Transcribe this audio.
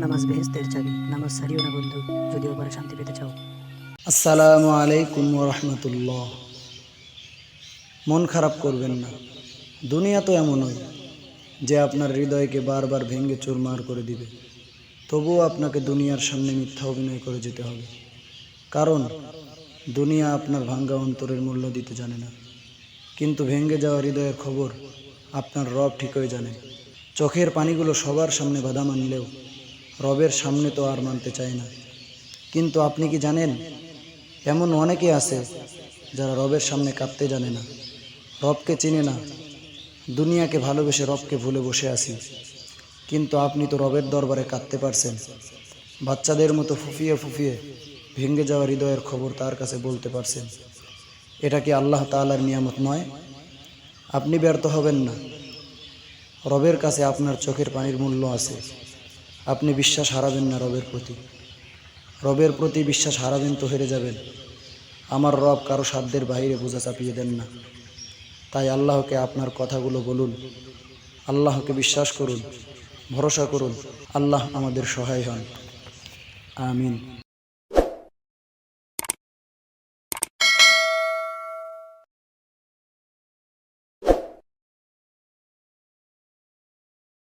নামাজ বেহেশতের চাবি। নামাজ ছাড়িও না বন্ধু, যদিও পরে শান্তি পেতে চাও। আসসালামু আলাইকুম ওয়া রাহমাতুল্লাহ। মন খারাপ করবেন না। দুনিয়া তো এমনই যে আপনার হৃদয়কে বারবার ভেঙে চুরমার করে দিবে। তবুও আপনাকে দুনিয়ার সামনে মিথ্যা অভিনয় করে যেতে হবে, কারণ দুনিয়া আপনার ভাঙ্গা অন্তরের মূল্য দিতে জানে না। কিন্তু ভেঙে যাওয়া হৃদয়ের খবর আপনার রব ঠিকই জানে। চোখের পানিগুলো সবার সামনে বাধা মানলেও রবের সামনে তো আর মানতে চায় না। কিন্তু আপনি কি জানেন, এমন অনেকে আছে যারা রবের সামনে কাঁদতে জানে না, রবকে চিনে না। দুনিয়াকে ভালোবেসে রবকে ভুলে বসে আছি। কিন্তু আপনি তো রবের দরবারে কাঁদতে পারছেন। বাচ্চাদের মতো ফুফিয়ে ফুফিয়ে ভেঙে যাওয়া হৃদয়ের খবর তার কাছে বলতে পারছেন। এটা কি আল্লাহ তাআলার নিয়ামত নয়? আপনি ব্যর্থ হবেন না। রবের কাছে আপনার চোখের পানির মূল্য আছে। আপনি বিশ্বাস হারাবেন না রবের প্রতি। রবের প্রতি বিশ্বাস হারাবেন তো হেরে যাবেন। আমার রব কারো সাধ্যের বাইরে বোঝা চাপিয়ে দেন না। তাই আল্লাহকে আপনার কথাগুলো বলুন, আল্লাহকে বিশ্বাস করুন, ভরসা করুন। আল্লাহ আমাদের সহায় হন। আমিন।